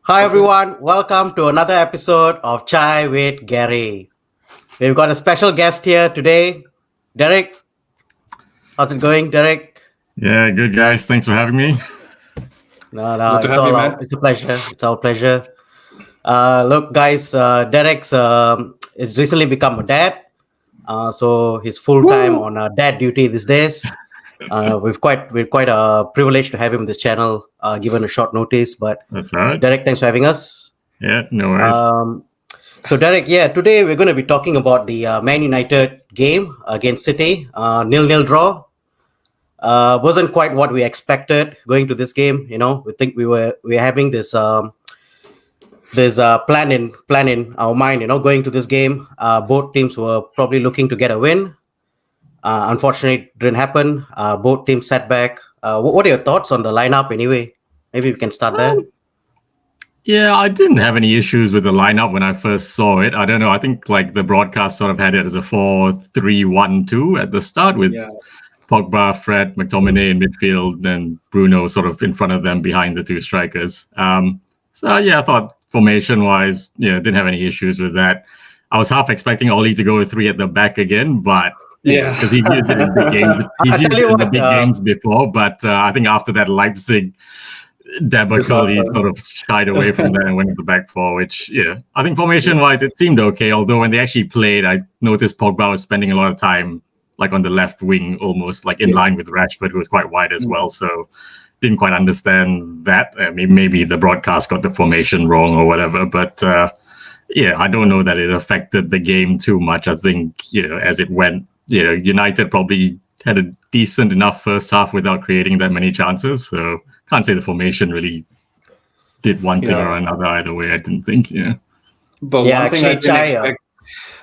Hi Okay. everyone, welcome to another episode of Chai with Gary. We've got a special guest here today. Derek, how's it going, Derek? Yeah, good guys. Thanks for having me. No, Good to have you, man. it's a pleasure. It's our pleasure. Look, guys, Derek's has recently become a dad, so he's full time Woo! on dad duty these days. We're quite privileged to have him on this channel, given a short notice. But That's all right. Derek, thanks for having us. Yeah, no worries. So Derek, today we're going to be talking about the Man United game against City, 0-0 draw. Wasn't quite what we expected going to this game. You know, we think we were having this plan in our mind. You know, going to this game, both teams were probably looking to get a win. Unfortunately, it didn't happen. Both teams sat back. What are your thoughts on the lineup anyway? Maybe we can start there. Yeah, I didn't have any issues with the lineup when I first saw it. I don't know. I think like the broadcast sort of had it as a 4-3-1-2 at the start with Yeah. Pogba, Fred, McTominay in midfield, and Bruno sort of in front of them behind the two strikers. So yeah, I thought formation-wise, didn't have any issues with that. I was half expecting Oli to go with three at the back again, but Yeah. because he's used it in big games. He's I'll used tell it you in the what, big games before, but I think after that Leipzig debacle, he sort of shied away from that and went to the back four, which, I think formation-wise, it seemed okay. Although when they actually played, I noticed Pogba was spending a lot of time like on the left wing, almost like in line with Rashford, who was quite wide as well. So didn't quite understand that. I mean, maybe the broadcast got the formation wrong or whatever, but I don't know that it affected the game too much. I think, as it went, United probably had a decent enough first half without creating that many chances. So can't say the formation really did one thing or another either way, I didn't think. But Yeah, one thing actually,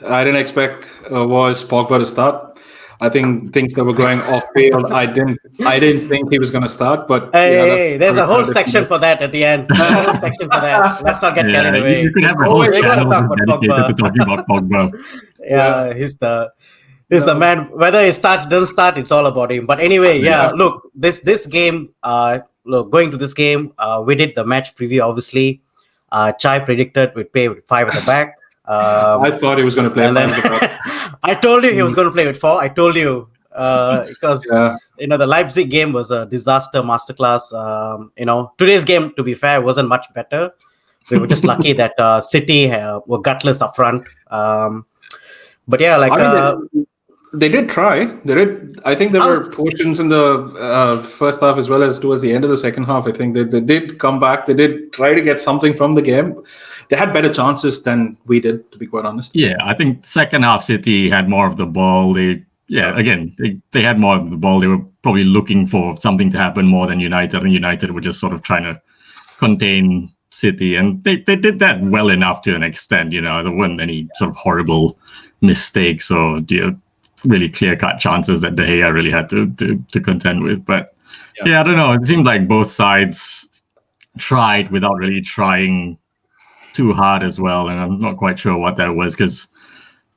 I didn't expect was Pogba to start. I think things that were going off field, I didn't think he was going to start. But Hey, there's a whole that's section for that at the end. There's a whole section for that. Let's not get carried Yeah, away. you could have a Oh, whole we're going to channel talk just about dedicated to Pogba. talking about Pogba. Yeah, he's the man. Whether he starts, doesn't start, it's all about him. But anyway, look, this game, going to this game, we did the match preview. Obviously, Chai predicted we'd play with five at the back. I thought he was going to play And then five at the back. I told you he was going to play with four. I told you because the Leipzig game was a disaster masterclass. Today's game, to be fair, wasn't much better. We were just lucky that City were gutless up front. But yeah, like I mean, they did try. They did. I think there were portions in the first half as well as towards the end of the second half. I think they did come back. They did try to get something from the game. They had better chances than we did, to be quite honest. Yeah, I think second half City had more of the ball. They had more of the ball. They were probably looking for something to happen more than United. I think United were just sort of trying to contain City, and they did that well enough to an extent. There weren't any sort of horrible mistakes or really clear-cut chances that De Gea really had to contend with. But I don't know. It seemed like both sides tried without really trying too hard as well, and I'm not quite sure what that was because,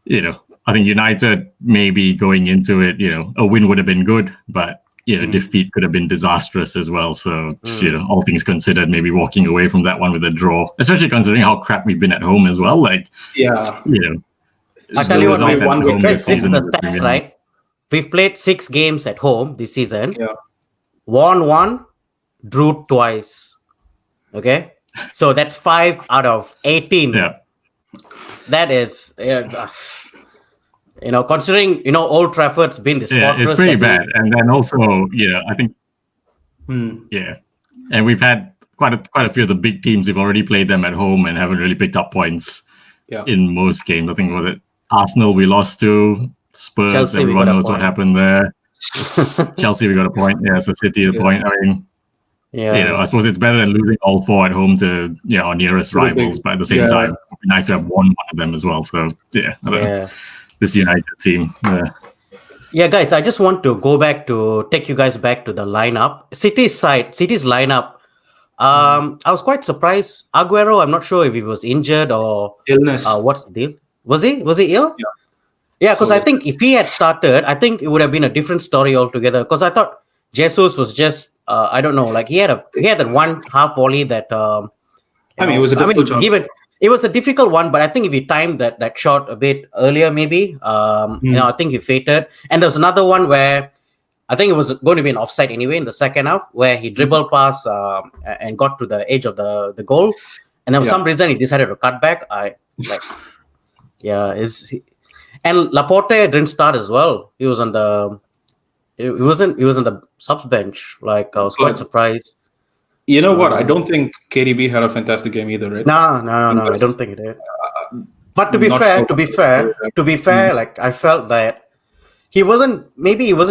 I think United maybe going into it, a win would have been good, but defeat could have been disastrous as well. So, all things considered, maybe walking away from that one with a draw, especially considering how crap we've been at home as well. Like, I tell you what, this is the stats, right? We've played 6 games at home this season. Won 1, drew twice. Okay, so that's 5 out of 18. Yeah, that is, considering Old Trafford's been this fortress. It's pretty bad. And then also, I think, and we've had quite a few of the big teams. We've already played them at home and haven't really picked up points in most games. I think was it Arsenal we lost to, Spurs. Chelsea, everyone knows what happened there. Chelsea, we got a point. Yeah, so City, a point. I mean, I suppose it's better than losing all 4 at home to our nearest rivals, but at the same time, it'd be nice to have won one of them as well. So I don't know. This United team. Yeah, guys, I just want to take you guys back to the lineup. City's lineup. I was quite surprised. Aguero, I'm not sure if he was injured or illness. What's the deal? Was he ill? Yeah, because I think if he had started, I think it would have been a different story altogether. Because I thought Jesus was just, I don't know, like he had that one half volley that It was a difficult shot. It was a difficult one, but I think if he timed that shot a bit earlier, maybe, I think he fated. And there was another one where I think it was going to be an offside anyway in the second half, where he dribbled past and got to the edge of the goal, and then for some reason he decided to cut back. And Laporte didn't start as well. He was on the he was on the subs bench. Like, I was quite surprised. You know what? I don't think KDB had a fantastic game either, right? No. I don't think he did. But to be fair, like, I felt that he wasn't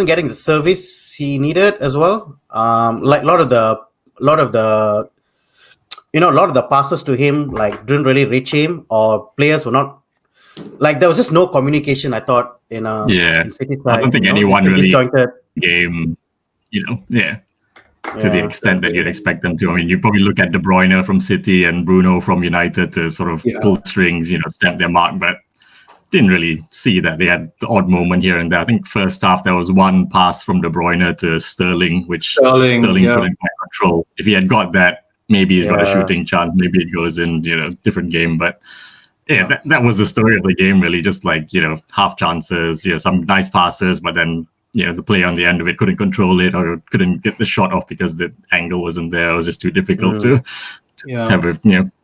getting the service he needed as well. Like a lot of the passes to him like didn't really reach him, or players were not, like, there was just no communication, I thought, in City side. I don't think anyone really jointed game, to the extent that you'd expect them to. I mean, you probably look at De Bruyne from City and Bruno from United to sort of pull strings, stamp their mark, but didn't really see that. They had the odd moment here and there. I think first half there was one pass from De Bruyne to Sterling, which Sterling couldn't quite control. If he had got that, maybe he's got a shooting chance. Maybe it goes in, different game. But that was the story of the game, really. Just like, half chances, some nice passes, but then the player on the end of it couldn't control it or couldn't get the shot off because the angle wasn't there. It was just too difficult to have a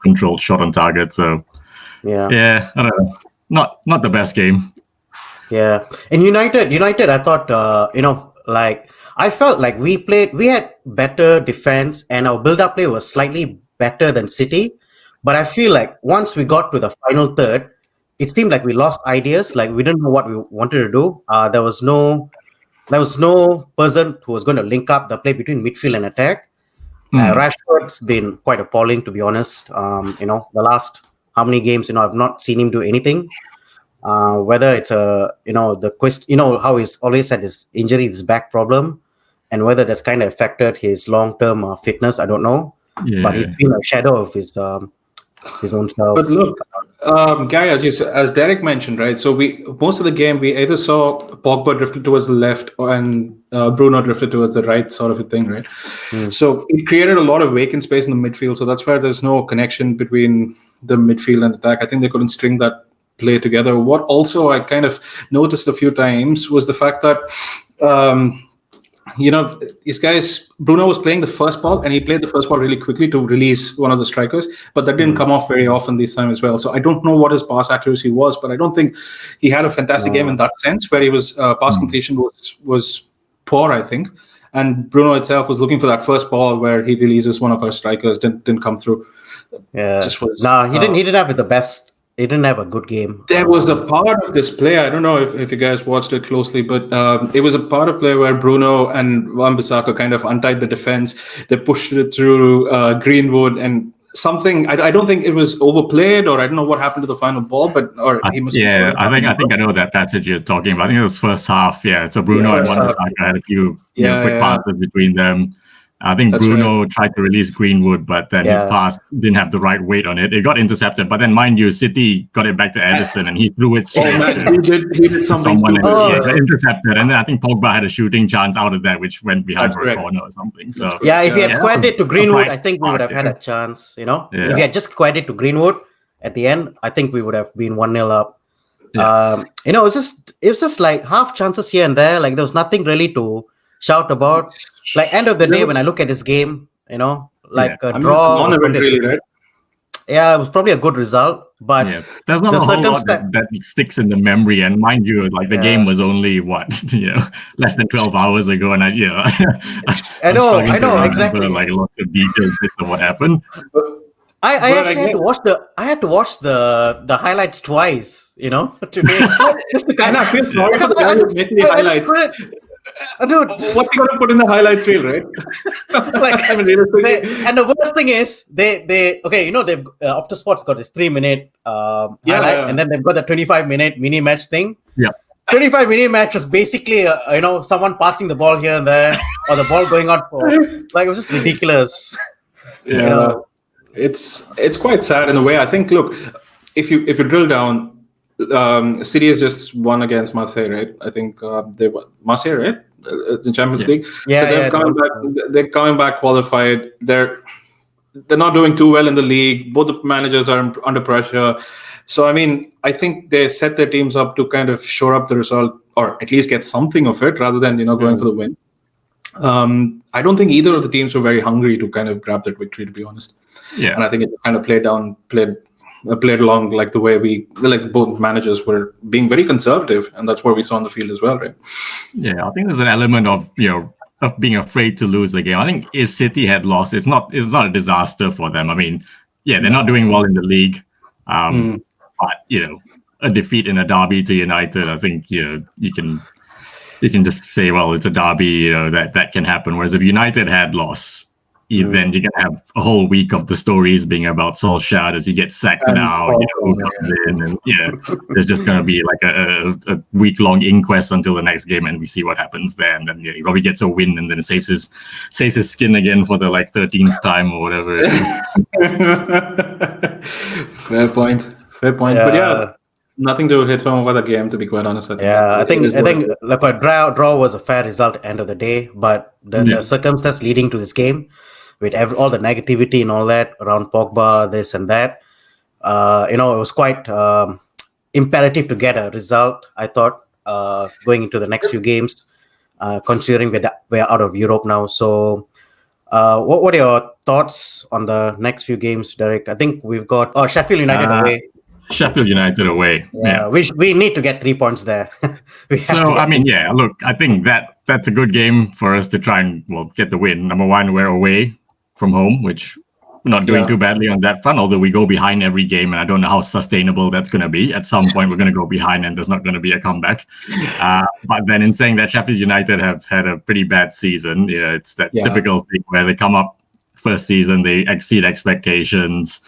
controlled shot on target. So I don't know. Not the best game. Yeah, and United, I thought, I felt like we had better defense and our build-up play was slightly better than City. But I feel like once we got to the final third, it seemed like we lost ideas. Like, we didn't know what we wanted to do. There was no person who was going to link up the play between midfield and attack. Rashford's been quite appalling, to be honest. The last how many games, I've not seen him do anything. Whether it's the question, how he's always had this injury, this back problem, and whether that's kind of affected his long-term fitness, I don't know. Yeah. But he's been a shadow of his own self. But look, Gary, as Derek mentioned, right? So most of the game we either saw Pogba drifted towards the left and Bruno drifted towards the right, sort of a thing, right? So it created a lot of vacant space in the midfield. So that's where there's no connection between the midfield and attack. I think they couldn't string that play together. What also I kind of noticed a few times was the fact that these guys, Bruno was playing the first ball and he played the first ball really quickly to release one of the strikers, but that didn't come off very often this time as well. So I don't know what his pass accuracy was, but I don't think he had a fantastic game in that sense, where he was pass completion was poor, I think. And Bruno itself was looking for that first ball where he releases one of our strikers, didn't come through. Yeah, he didn't have the best. He didn't have a good game. There was a part of this play, I don't know if you guys watched it closely, but it was a part of play where Bruno and Wan-Bissaka kind of untied the defense. They pushed it through Greenwood and something. I don't think it was overplayed, or I don't know what happened to the final ball, but he must. Yeah, I think I know that passage you're talking about. I think it was first half. Yeah, so Bruno and Wan-Bissaka had a few quick passes between them. I think Bruno tried to release Greenwood, but then his pass didn't have the right weight on it. It got intercepted, but then, mind you, City got it back to Ederson, and he threw it straight he did something someone intercepted. And then I think Pogba had a shooting chance out of that, which went behind for a corner or something. So if he had squared it to Greenwood, I think we would have had a chance. If he had just squared it to Greenwood at the end, I think we would have been 1-0 up. It was just like half chances here and there. Like, there was nothing really to shout about. Like, end of the day, when I look at this game, a draw. Really, right? Yeah, it was probably a good result, but there's not a whole lot that sticks in the memory. And mind you, like, the game was only less than 12 hours ago, and I know exactly, like, lots of details bits of what happened. I had to watch the highlights twice, today, just to kind of feel sorry for the guy who's missing the highlights. Dude, what you gonna put in the highlights reel, right? And the worst thing is they've Optus Sports got this 3-minute highlight, and then they've got the 25-minute mini match thing. 25-minute match was basically someone passing the ball here and there, or the ball going out for, like, it was just ridiculous. It's quite sad in a way. I think, look, if you drill down, City has just won against Marseille, right? I think they won Marseille, right? The Champions League. They're coming back. They're coming back qualified. they're not doing too well in the league. Both the managers are under pressure. So, I mean, I think they set their teams up to kind of shore up the result, or at least get something of it, rather than going for the win. I don't think either of the teams were very hungry to kind of grab that victory, to be honest. Yeah, and I think it kind of played along like the way both managers were being very conservative, and that's what we saw on the field as well, right? Yeah, I think there's an element of of being afraid to lose the game. I think if City had lost, it's not a disaster for them. I mean, yeah, they're not doing well in the league, but a defeat in a derby to United, I think you can just say, well, it's a derby, that can happen. Whereas if United had lost, then you're gonna have a whole week of the stories being about Solskjaer. Does he get sacked now? Who comes in? And there's just gonna be like a week-long inquest until the next game, and we see what happens there. And then he probably gets a win, and then saves his skin again for the 13th time or whatever it is. Fair point. But nothing to hit home about the game, to be quite honest. I think like a draw was a fair result at the end of the day, but the circumstance leading to this game, with all the negativity and all that around Pogba, this and that, it was quite imperative to get a result, I thought, going into the next few games, considering we're out of Europe now. So what are your thoughts on the next few games, Derek? I think we've got Sheffield United away. Sheffield United away. Yeah. We need to get 3 points there. Look, I think that's a good game for us to try and get the win. Number one, we're away from home, which we're not doing too badly on that front, although we go behind every game, and I don't know how sustainable that's going to be. At some point, we're going to go behind, and there's not going to be a comeback. But then in saying that, Sheffield United have had a pretty bad season. It's that typical thing where they come up first season, they exceed expectations.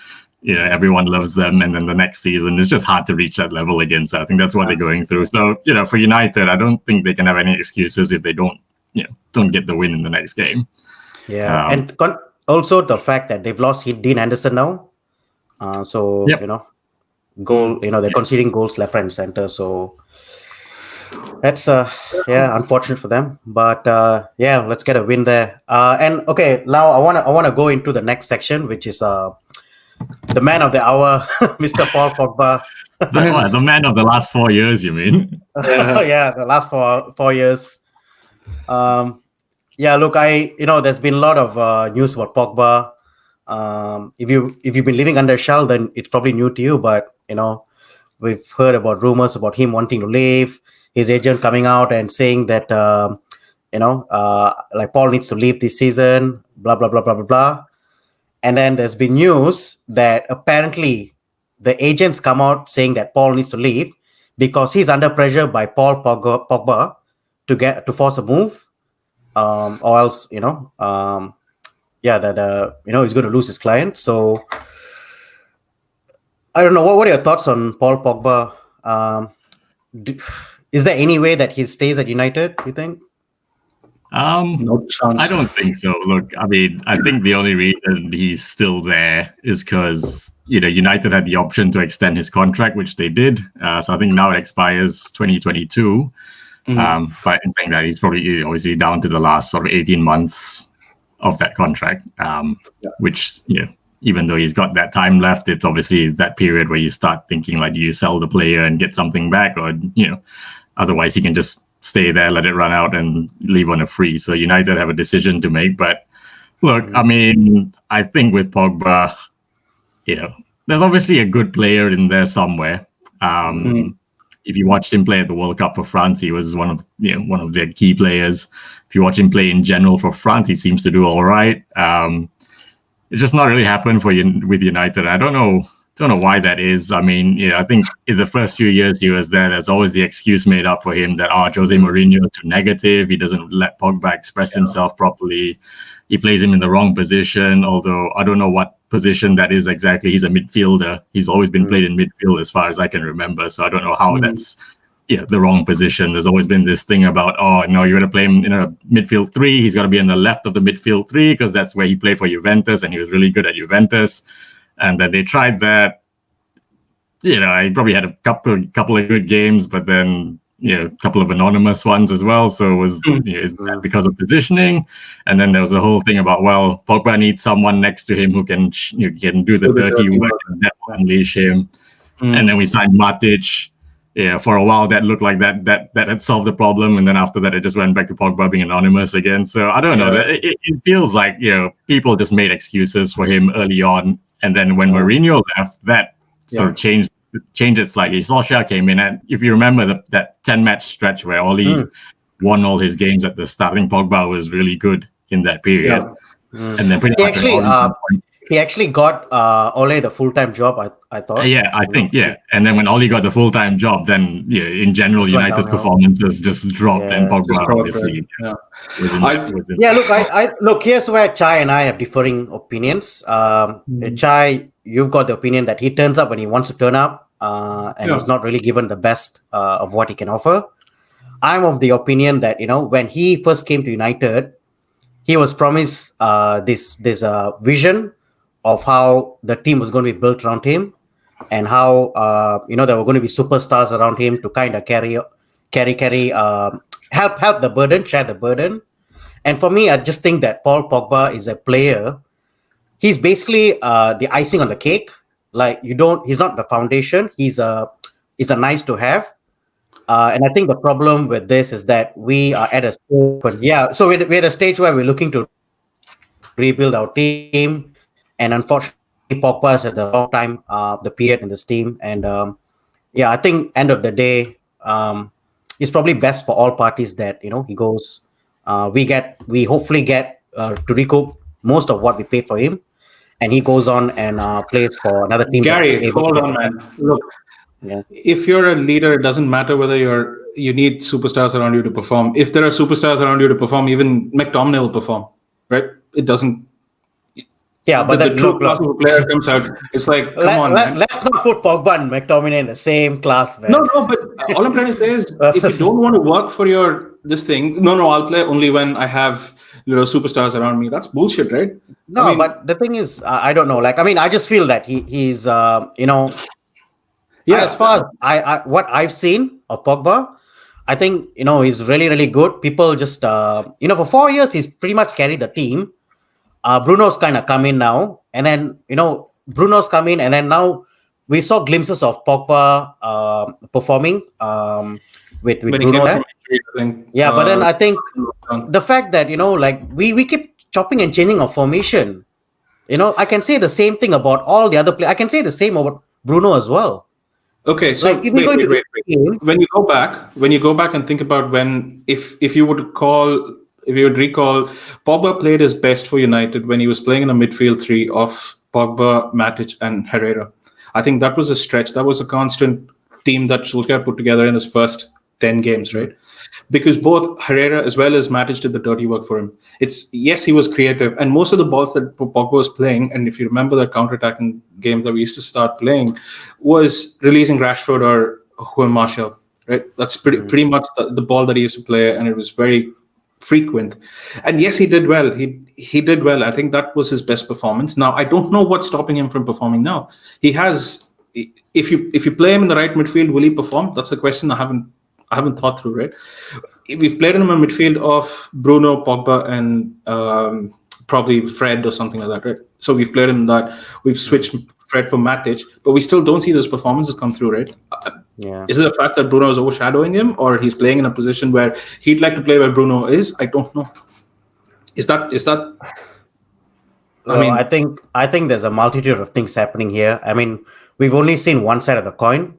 Everyone loves them, and then the next season it's just hard to reach that level again. So I think that's what they're going through. So for United, I don't think they can have any excuses if they don't get the win in the next game. Yeah, and also the fact that they've lost Dean Anderson now. Goal. They're conceding goals left, right, and center. So that's unfortunate for them. But let's get a win there. And okay, now I wanna go into the next section, which is the man of the hour, Mr. Paul Pogba. The man of the last 4 years, you mean? The last 4 years. Look, there's been a lot of news about Pogba. If you've been living under a shell, then it's probably new to you. But we've heard about rumors about him wanting to leave. His agent coming out and saying that Paul needs to leave this season. Blah blah blah blah blah blah. And then there's been news that apparently the agents come out saying that Paul needs to leave because he's under pressure by Paul Pogba to force a move, or else he's going to lose his client. So I don't know. What are your thoughts on Paul Pogba? Is there any way that he stays at United, you think? No chance. I don't think so. Look, I mean, I think the only reason he's still there is because United had the option to extend his contract, which they did. So I think now it expires 2022. But in saying that, he's probably obviously down to the last sort of 18 months of that contract, which even though he's got that time left, it's obviously that period where you start thinking like, do you sell the player and get something back, or otherwise he can just stay there, let it run out, and leave on a free. So United have a decision to make. But look, I mean, I think with Pogba, there's obviously a good player in there somewhere. If you watched him play at the World Cup for France, he was one of their key players. If you watch him play in general for France, he seems to do all right. It's just not really happened with United. I don't know why that is. I mean, I think in the first few years he was there, there's always the excuse made up for him that Jose Mourinho is too negative. He doesn't let Pogba express himself properly. He plays him in the wrong position, although I don't know what position that is exactly. He's a midfielder. He's always been played in midfield as far as I can remember. So I don't know how that's the wrong position. There's always been this thing about, you got to play him in a midfield 3. He's got to be in the left of the midfield 3 because that's where he played for Juventus and he was really good at Juventus. And then they tried that. He probably had a couple of good games, but then a couple of anonymous ones as well. So it was is that because of positioning? And then there was a whole thing about, well, Pogba needs someone next to him who can can do the dirty work, and that will unleash him. And then we signed Matic. Yeah, for a while that looked like that had solved the problem, and then after that it just went back to Pogba being anonymous again. So I don't know. It feels like people just made excuses for him early on, and then when Mourinho left, that sort of changed it slightly. Solskjaer came in, and if you remember that 10-match stretch where Oli won all his games at the start, I think Pogba was really good in that period. And then pretty much he actually got Ole the full-time job, I thought. I think. And then when Ole got the full-time job, then in general, United's performances just dropped, and Pogba obviously. Look, here's where Chai and I have differing opinions. Chai, you've got the opinion that he turns up when he wants to turn up, and he's not really given the best of what he can offer. I'm of the opinion that when he first came to United, he was promised this vision of how the team was going to be built around him, and how there were going to be superstars around him to kind of carry help the burden, share the burden. And for me, I just think that Paul Pogba is a player. He's basically the icing on the cake. Like he's not the foundation. He's a nice to have. And I think the problem with this is that we are at a stage. So we're at a stage where we're looking to rebuild our team. And unfortunately, Pogba is at the wrong time, the period in this team. And I think end of the day, it's probably best for all parties that he goes. We hopefully get to recoup most of what we paid for him, and he goes on and plays for another team. Gary, hold on, man. Look, if you're a leader, it doesn't matter whether you need superstars around you to perform. If there are superstars around you to perform, even McTominay will perform, right? It doesn't. Yeah, but the true class of a player comes out. It's like, come on, man. Let's not put Pogba and McTominay in the same class, man. No, but all I'm trying to say is, if you don't want to work for this thing, I'll play only when I have superstars around me. That's bullshit, right? No, but the thing is, I don't know. I just feel that he's as far as what I've seen of Pogba, I think he's really, really good. People just for 4 years he's pretty much carried the team. Bruno's kind of come in now, and then Bruno's come in, and then now we saw glimpses of Pogba performing with Bruno. But then I think the fact that we keep chopping and changing our formation. I can say the same thing about all the other players. I can say the same about Bruno as well. Okay, so wait. When you go back and think about if you would recall, Pogba played his best for United when he was playing in a midfield three of Pogba, Matic, and Herrera. I think that was a stretch. That was a constant team that Solskjaer put together in his first 10 games, right? Because both Herrera as well as Matic did the dirty work for him. Yes, he was creative, and most of the balls that Pogba was playing, and if you remember that counter-attacking game that we used to start playing, was releasing Rashford or Juan Martial, right? That's pretty much the ball that he used to play, and it was very frequent. And yes, he did well. He did well. I think that was his best performance. Now, I don't know what's stopping him from performing now. He has. If you play him in the right midfield, will he perform? That's the question I haven't thought through, right? We've played him in a midfield of Bruno, Pogba, and probably Fred or something like that, right? So we've played him in that. We've switched Fred for Matic, but we still don't see those performances come through, right? Is it the fact that Bruno is overshadowing him, or he's playing in a position where he'd like to play where Bruno is? I don't know. Is that? I think there's a multitude of things happening here. I mean, we've only seen one side of the coin.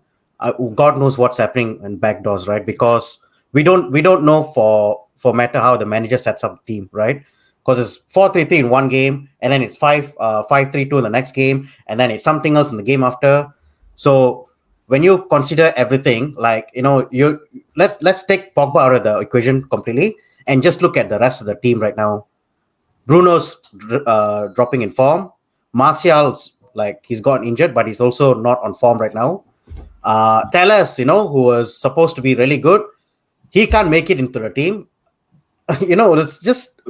God knows what's happening in back doors, right? Because we don't know for matter how the manager sets up the team, right? Because it's 4-3-3 in one game, and then it's 5-3-2 in the next game, and then it's something else in the game after. So when you consider everything, let's take Pogba out of the equation completely and just look at the rest of the team right now. Bruno's dropping in form. Martial's he's gotten injured, but he's also not on form right now. Telles, who was supposed to be really good, he can't make it into the team. It's just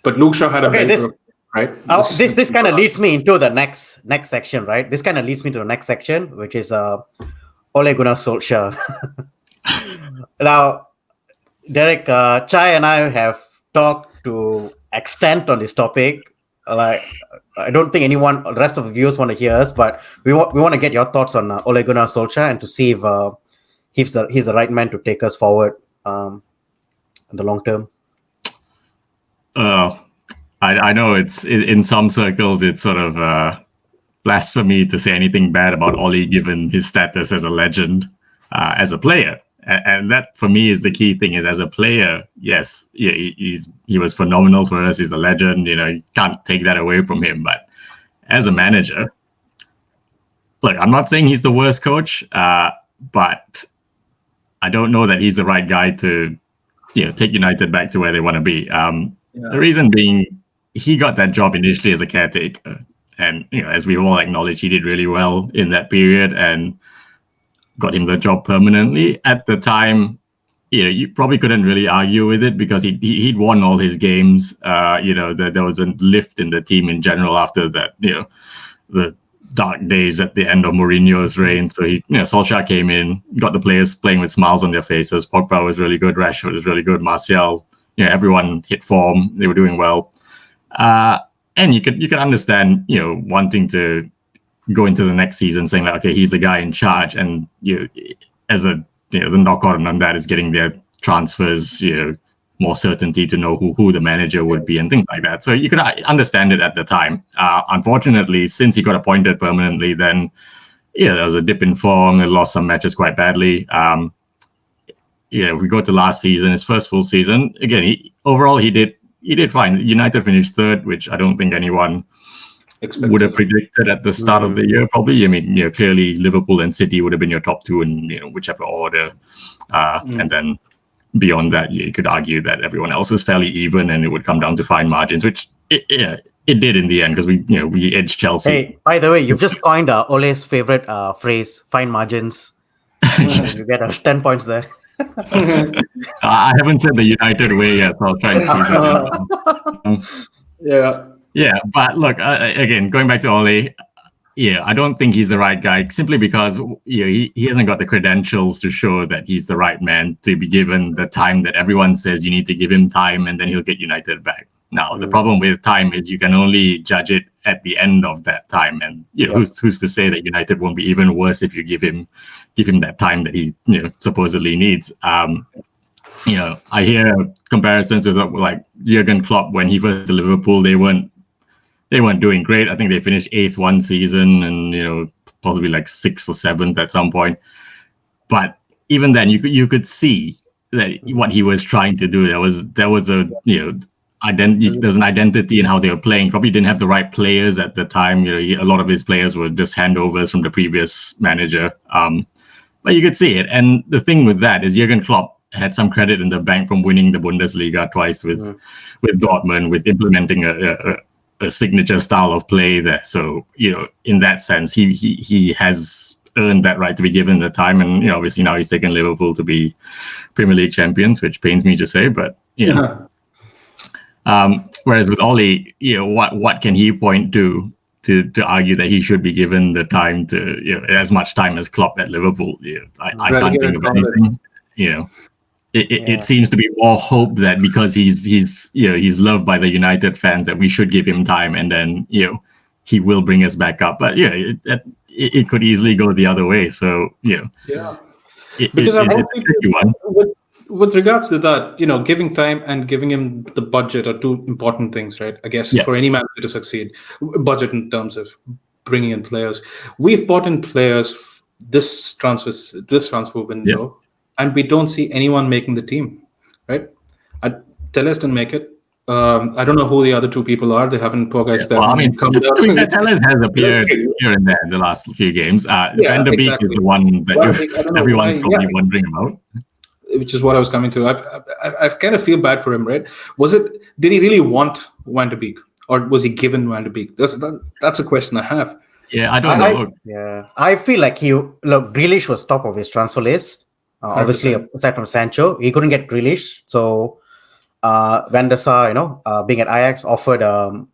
But Luke Shaw had a breakthrough, right? This kind of leads me into the next section, right? This kind of leads me to the next section, which is Ole Gunnar Solskjaer. Now, Derek, Chai and I have talked to extent on this topic. Like, I don't think anyone, the rest of the viewers want to hear us, but we want to get your thoughts on Ole Gunnar Solskjaer and to see if he's the right man to take us forward in the long term. I know it's in some circles it's sort of blasphemy to say anything bad about Ollie given his status as a legend as a player. And that for me is the key thing. Is as a player, yes, he was phenomenal for us. He's a legend. You can't take that away from him. But as a manager, look, I'm not saying he's the worst coach, but I don't know that he's the right guy to take United back to where they want to be. The reason being, he got that job initially as a caretaker, and as we all acknowledge, he did really well in that period and got him the job permanently. At the time, you probably couldn't really argue with it because he'd won all his games. There was a lift in the team in general after that. The dark days at the end of Mourinho's reign. So Solskjaer came in, got the players playing with smiles on their faces. Pogba was really good. Rashford was really good. Martial, everyone hit form. They were doing well. And you could understand, wanting to go into the next season saying like, okay, he's the guy in charge, and as the knock on that is getting their transfers, more certainty to know who the manager would be and things like that. So you could understand it at the time. Unfortunately, since he got appointed permanently, then there was a dip in form. They lost some matches quite badly. If we go to last season, his first full season, again, overall he did fine. United finished third, which I don't think anyone would have predicted at the start of the year, probably. I mean, clearly Liverpool and City would have been your top two in whichever order, and then beyond that, you could argue that everyone else was fairly even, and it would come down to fine margins, which it did in the end because we edged Chelsea. Hey, by the way, you've just coined Ole's favorite phrase, "fine margins." You get 10 points there. I haven't said the United way yet, so I'll try and squeeze it in. Yeah, but look, again, going back to Ole, I don't think he's the right guy simply because he hasn't got the credentials to show that he's the right man to be given the time that everyone says you need to give him time and then he'll get United back. Now, the problem with time is you can only judge it at the end of that time. And who's to say that United won't be even worse if you give him that time that he supposedly needs. I hear comparisons with like Jurgen Klopp when he first to Liverpool. They weren't doing great. I think they finished 8th one season and possibly like 6th or 7th at some point. But even then, you could see that what he was trying to do. There was a there's an identity in how they were playing. Probably didn't have the right players at the time. A lot of his players were just handovers from the previous manager. But you could see it. And the thing with that is Jurgen Klopp had some credit in the bank from winning the Bundesliga twice with Dortmund, with implementing a signature style of play there. So, in that sense, he has earned that right to be given the time. And, obviously now he's taken Liverpool to be Premier League champions, which pains me to say, but, whereas with Ole, what can he point to argue that he should be given the time to, as much time as Klopp at Liverpool? I can't think of anything, It seems to be more hope that because he's loved by the United fans that we should give him time and then he will bring us back up. But it could easily go the other way. So because I don't think with regards to that, giving time and giving him the budget are two important things, right? I guess for any manager to succeed, budget in terms of bringing in players. We've bought in players this transfer window. Yeah. And we don't see anyone making the team, right? Telles didn't make it. I don't know who the other two people are. They haven't Telles has appeared here and there in the last few games. Van der Beek is the one that everyone's probably wondering about. Which is what I was coming to. I kind of feel bad for him, right? Did he really want Van der Beek? Or was he given Van der Beek? That's a question I have. Yeah, I don't know. I feel like Grealish was top of his transfer list. Obviously, aside from Sancho, he couldn't get Grealish. So Van der Sar, being at Ajax, offered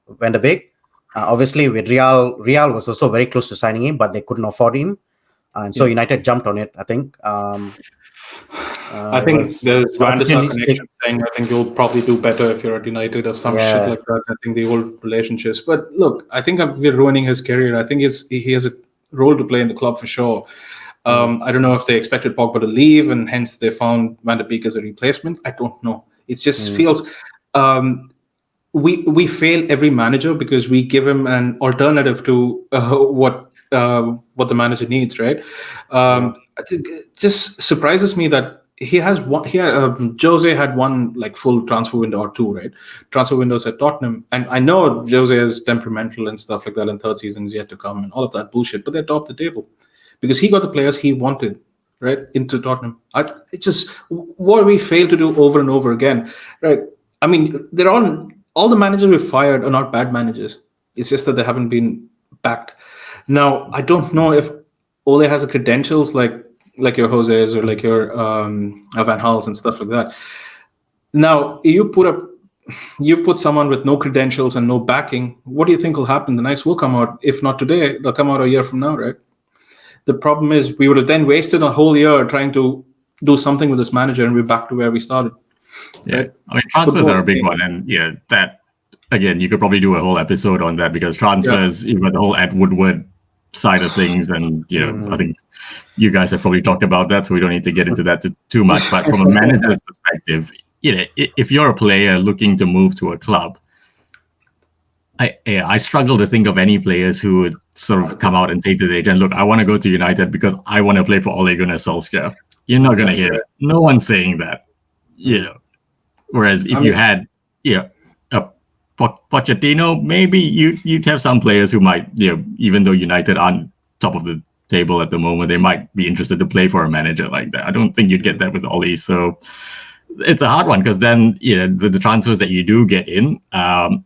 Van der Beek. Obviously, with Real was also very close to signing him, but they couldn't afford him. And so United jumped on it, I think. I think there's Van der Sar connection saying, I think you'll probably do better if you're at United or some shit like that. I think the old relationships. But look, I think we're ruining his career. I think he has a role to play in the club for sure. I don't know if they expected Pogba to leave and hence they found Van der Beek as a replacement. I don't know. It just feels... We fail every manager because we give him an alternative to what the manager needs, right? It just surprises me that he has one. Jose had one like full transfer window or two, right? Transfer windows at Tottenham, and I know Jose is temperamental and stuff like that, and third season is yet to come, and all of that bullshit. But they're top of the table because he got the players he wanted, right, into Tottenham. It just what we fail to do over and over again, right? I mean, they're all the managers we've fired are not bad managers. It's just that they haven't been backed. Now, I don't know if Ole has the credentials like your Jose's or like your Van Hals and stuff like that. Now, you put someone with no credentials and no backing, what do you think will happen? The Knights will come out. If not today, they'll come out a year from now, right? The problem is we would have then wasted a whole year trying to do something with this manager and we're back to where we started. Yeah, right? I mean, transfers are a big one, and that again, you could probably do a whole episode on that because transfers, you've got the whole Ed Woodward side of things, and I think you guys have probably talked about that, so we don't need to get into that too much. But from a manager's perspective, if you're a player looking to move to a club, I struggle to think of any players who would sort of come out and say to the agent, "Look, I want to go to United because I want to play for Ole Gunnar Solskjaer." You're not going to hear it. No one's saying that. Whereas if you had a Pochettino, maybe you'd have some players who might, even though United aren't top of the table at the moment, they might be interested to play for a manager like that. I don't think you'd get that with Ole. So it's a hard one because then the transfers that you do get in,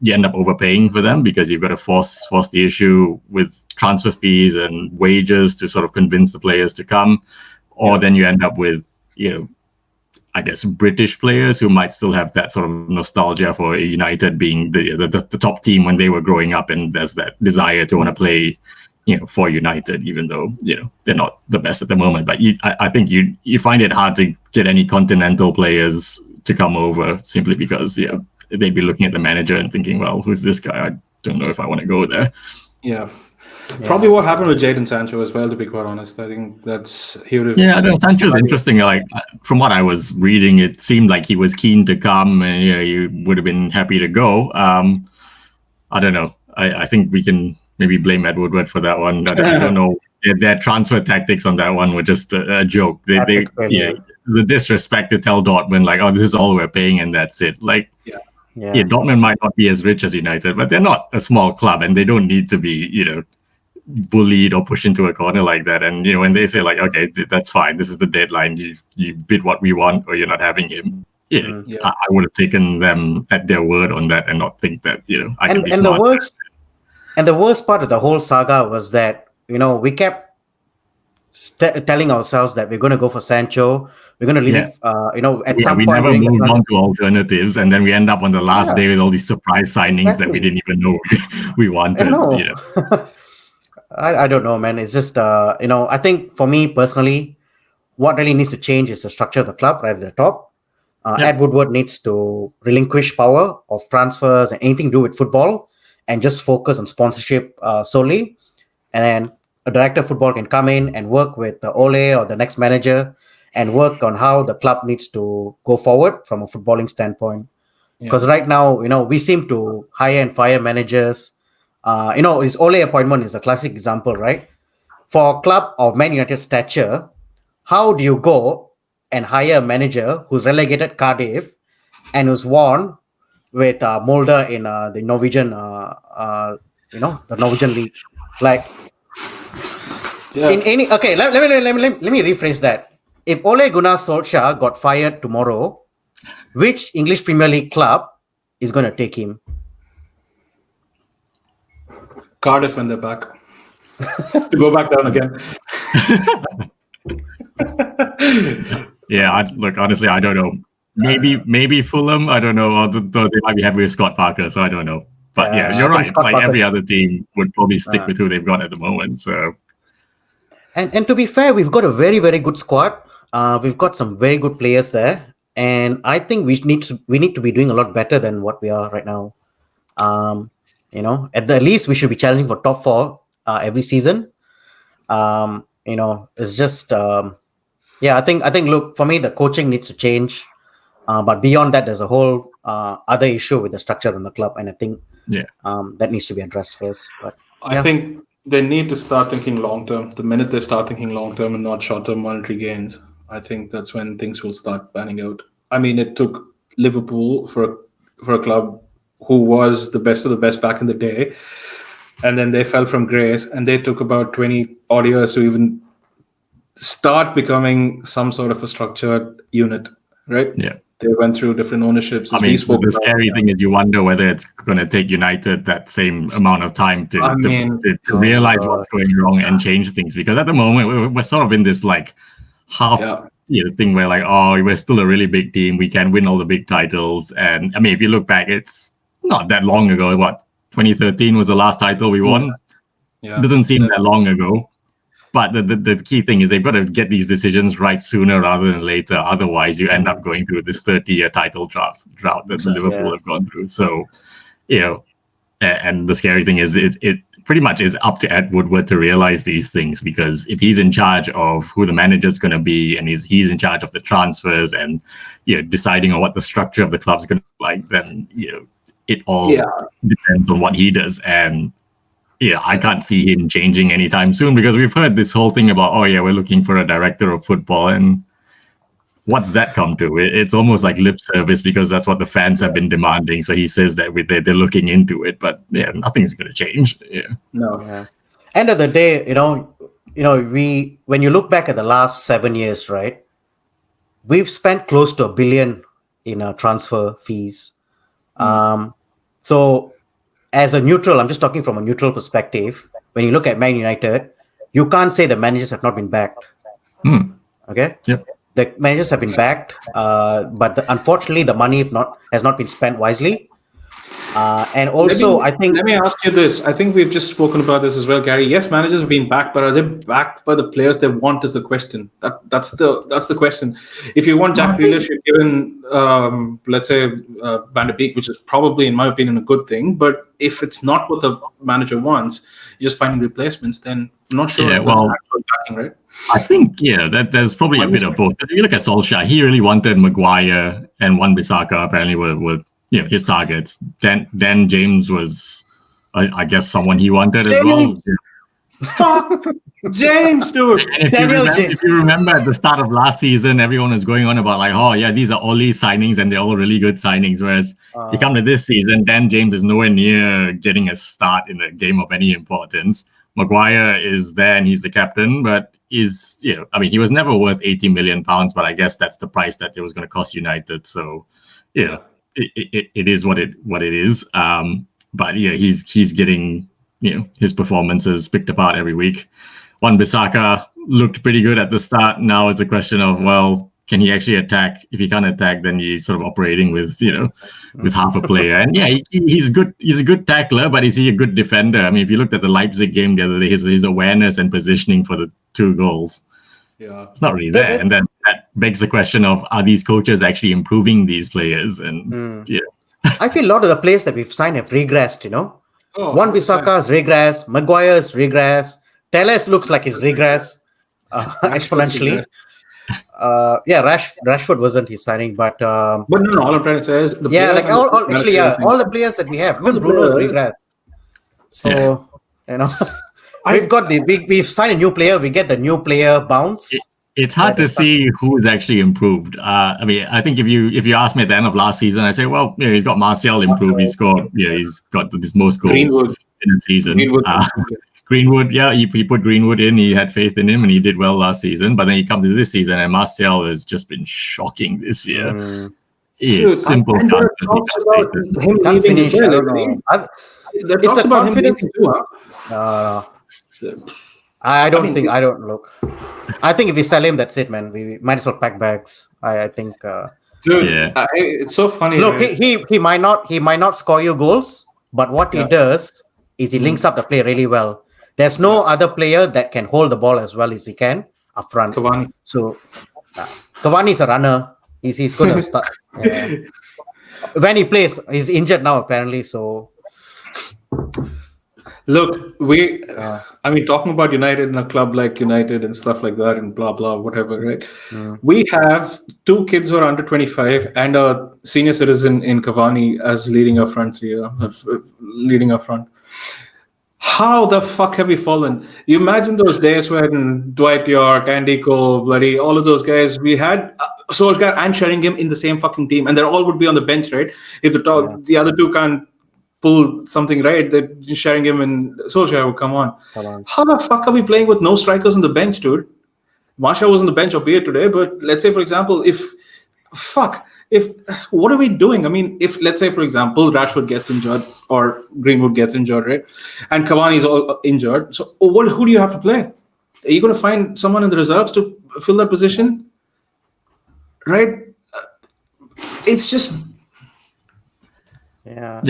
you end up overpaying for them because you've got to force the issue with transfer fees and wages to sort of convince the players to come, or then you end up with I guess British players who might still have that sort of nostalgia for United being the top team when they were growing up, and there's that desire to want to play, for United, even though they're not the best at the moment. But I think you find it hard to get any continental players to come over simply because they'd be looking at the manager and thinking, well, who's this guy? I don't know if I want to go there. Yeah. Probably what happened with Jadon Sancho as well, to be quite honest. I think he would have... Yeah, I know Sancho's interesting. Like, from what I was reading, it seemed like he was keen to come and he would have been happy to go. I don't know. I think we can maybe blame Ed Woodward for that one. I don't know. Their transfer tactics on that one were just a joke. The disrespect to tell Dortmund, like, oh, this is all we're paying and that's it. Like, Dortmund might not be as rich as United, but they're not a small club and they don't need to be, bullied or pushed into a corner like that. And when they say like, okay, that's fine, this is the deadline, you bid what we want or you're not having him, I would have taken them at their word on that and not think that I can be smart. The worst part of the whole saga was that we kept telling ourselves that we're going to go for Sancho, we're going to leave at some point we never moved on to alternatives, and then we end up on the last day with all these surprise signings that we didn't even know we wanted. I don't know, man. It's just, I think for me personally, what really needs to change is the structure of the club right at the top. Ed Woodward needs to relinquish power of transfers and anything to do with football and just focus on sponsorship solely. And then a director of football can come in and work with Ole or the next manager and work on how the club needs to go forward from a footballing standpoint. Because right now, we seem to hire and fire managers. His Ole appointment is a classic example, right? For a club of Man United stature, how do you go and hire a manager who's relegated Cardiff and who's won with Molde in the Norwegian, the Norwegian league? Like, let me rephrase that. If Ole Gunnar Solskjaer got fired tomorrow, which English Premier League club is going to take him? Cardiff and they're back. To go back down again. Look, honestly, I don't know. Maybe Fulham, I don't know. Or they might be happy with Scott Parker, so I don't know. But you're right. Like every other team would probably stick with who they've got at the moment. So, and to be fair, we've got a very, very good squad. We've got some very good players there, and I think we need to be doing a lot better than what we are right now. Um, at the least we should be challenging for top four every season. It's just yeah. I think look, for me, the coaching needs to change. But beyond that, there's a whole other issue with the structure in the club, and I think that needs to be addressed first. But I think they need to start thinking long term. The minute they start thinking long term and not short term monetary gains, I think that's when things will start panning out. I mean, it took Liverpool for a club who was the best of the best back in the day, and then they fell from grace, and they took about 20 odd years to even start becoming some sort of a structured unit, right? Yeah. They went through different ownerships. I mean, the scary thing is you wonder whether it's going to take United that same amount of time to realize what's going wrong and change things. Because at the moment, we're sort of in this like half thing where like, oh, we're still a really big team. We can win all the big titles. And I mean, if you look back, it's not that long ago. What, 2013 was the last title we won? Yeah. It doesn't seem that long ago. But the key thing is they've got to get these decisions right sooner rather than later. Otherwise, you end up going through this 30-year title drought that Liverpool have gone through. So, and the scary thing is it pretty much is up to Ed Woodward to realize these things, because if he's in charge of who the manager's going to be and he's in charge of the transfers and deciding on what the structure of the club's going to be like, then it all depends on what he does. And I can't see him changing anytime soon, because we've heard this whole thing about, we're looking for a director of football. And what's that come to? It's almost like lip service, because that's what the fans have been demanding. So he says that they're looking into it, but nothing's going to change. No. Yeah. End of the day, when you look back at the last 7 years, right, we've spent close to $1 billion in transfer fees. So as a neutral, I'm just talking from a neutral perspective. When you look at Man United, you can't say the managers have not been backed. Okay? Yep. The managers have been backed, but unfortunately, the money has not been spent wisely. And also, let me ask you this. I think we've just spoken about this as well, Gary. Yes, managers have been backed, but are they backed by the players they want? Is the question. That's the question. If you want Jack Grealish, you're given, let's say, Van de Beek, which is probably, in my opinion, a good thing. But if it's not what the manager wants, you're just finding replacements. Then I'm not sure if that's actual backing, right? I think that there's probably a bit of both. If you look at Solskjaer, he really wanted Maguire and Wan-Bissaka apparently were his targets. Then James was, I guess, someone he wanted as well. Fuck James, dude. If you remember at the start of last season, everyone was going on about like, these are Oli signings and they're all really good signings. Whereas you come to this season, Dan James is nowhere near getting a start in a game of any importance. Maguire is there and he's the captain, but he was never worth £80 million, but I guess that's the price that it was going to cost United. So, it is what it is. But he's getting his performances picked apart every week. Wan-Bissaka looked pretty good at the start. Now it's a question of, well, can he actually attack? If he can't attack, then you're sort of operating with with half a player. And he's good. He's a good tackler, but is he a good defender? I mean, if you looked at the Leipzig game the other day, his awareness and positioning for the 2 goals, it's not really there. And then that begs the question of, are these coaches actually improving these players? And I feel a lot of the players that we've signed have regressed. Wan-Bissaka's regressed, Maguire's regressed, Telles looks like he's regressed exponentially. Rashford wasn't his signing, but no, all I'm trying to say is all the players that we have, even Bruno's regressed. So we've signed a new player, we get the new player bounce. It's hard to see who's actually improved. I mean, I think if you asked me at the end of last season, I say, well, he's got Martial improved. He's got this most goals in the season. Greenwood, he put Greenwood in. He had faith in him, and he did well last season. But then he comes to this season, and Martial has just been shocking this year. Simple. Talks about him leaving as well. It's a confidence too. I don't look. I think if we sell him, that's it, man. We might as well pack bags. I think. It's so funny. Look, he might not score you goals, but what he does is he links up the play really well. There's no other player that can hold the ball as well as he can up front. Cavani. So, Cavani's a runner. He's going to start. Yeah. When he plays, he's injured now apparently. So Look, talking about United in a club like United and stuff like that and blah, blah, whatever, right? We have 2 kids who are under 25 and a senior citizen in Cavani as leading our front three, leading our front. How the fuck have we fallen? You imagine those days when Dwight York, Andy Cole, bloody all of those guys, we had Solskjaer and Sheringham in the same fucking team, and they all would be on the bench, right? If the other two can't pull something right, that Sheringham and Solskjaer would come on. How the fuck are we playing with no strikers on the bench, dude? Marshall was on the bench, albeit today, but let's say, for example, what are we doing? I mean, if let's say, for example, Rashford gets injured or Greenwood gets injured, right, and Cavani is all injured, so who do you have to play? Are you going to find someone in the reserves to fill that position, right? It's just Igalo.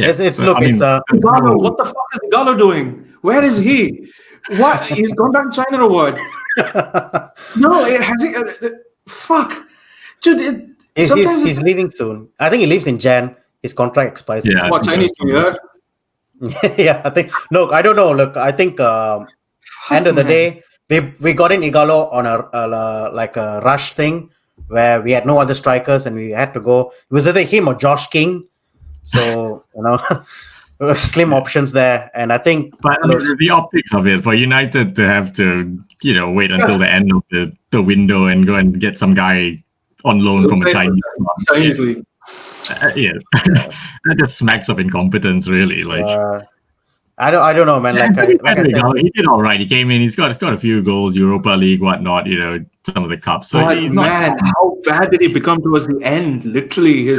What the fuck is Igalo doing? Where is he? What? He's gone back to China or what? No, has he? Fuck, dude. He's leaving soon. I think he leaves in Jan. His contract expires. Yeah, what, Chinese New Year? Yeah, I think. Look, I don't know. Look, I think end of the day, we got in Igalo on a rush thing where we had no other strikers and we had to go. It was either him or Josh King. So slim options there, and I think. But the optics of it for United to have to wait until the end of the window and go and get some guy on loan from a Chinese league. That just smacks of incompetence, really. I don't know, man. He did all right. He came in. He's got a few goals, Europa League, whatnot. Some of the cups. So how bad did he become towards the end? Literally,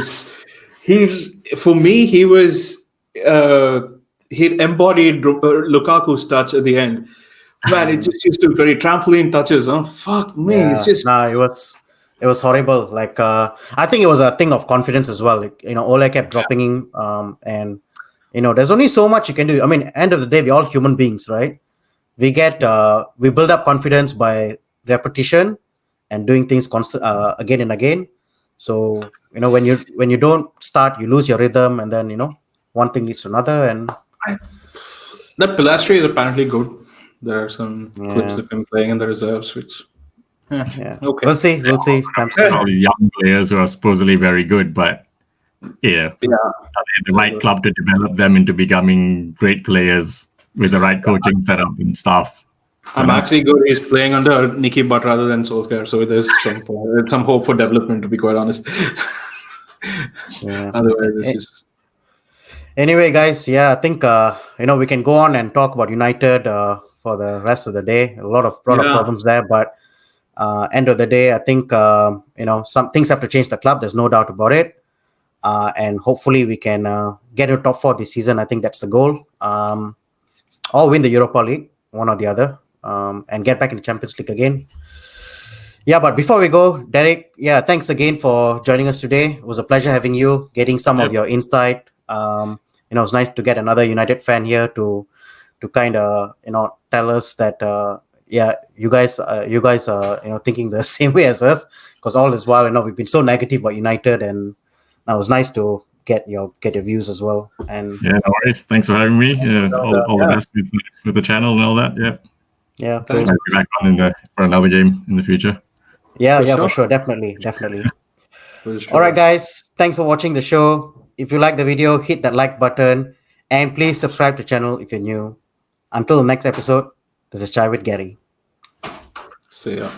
for me, he was he embodied Lukaku's touch at the end. Man, it just used to be very trampoline touches. Fuck me, it's just it was horrible. I think it was a thing of confidence as well. Ole kept dropping him, and there's only so much you can do. I mean, end of the day, we're all human beings, right? We build up confidence by repetition and doing things again and again. So when you don't start, you lose your rhythm, and then one thing leads to another. And that Pilastri is apparently good. There are some clips of him playing in the reserves, which. Okay. We'll see. All these young players who are supposedly very good, but are they the right club to develop them into becoming great players with the right coaching setup and stuff? I'm actually good. He's playing under Nicky Butt rather than Solskjaer, so there's some hope for development, to be quite honest. Otherwise, it's just. Anyway, guys, I think we can go on and talk about United for the rest of the day. A lot of problems there, but end of the day, I think some things have to change the club. There's no doubt about it, and hopefully we can get into top 4 this season. I think that's the goal, or win the Europa League, one or the other, and get back in the Champions League again. Yeah, but before we go, Derek, thanks again for joining us today. It was a pleasure having you, getting some of your insight. It's nice to get another United fan here to kind of tell us that you guys are thinking the same way as us, because all this while we've been so negative about United, and it was nice to get your views as well. And no worries. Thanks for having me. All the best with the channel and all that. I'll be back on for another game in the future. For sure, definitely. All right, guys, thanks for watching the show. If you like the video, hit that like button, and please subscribe to the channel if you're new. Until the next episode, this is Chai with Gary. See ya.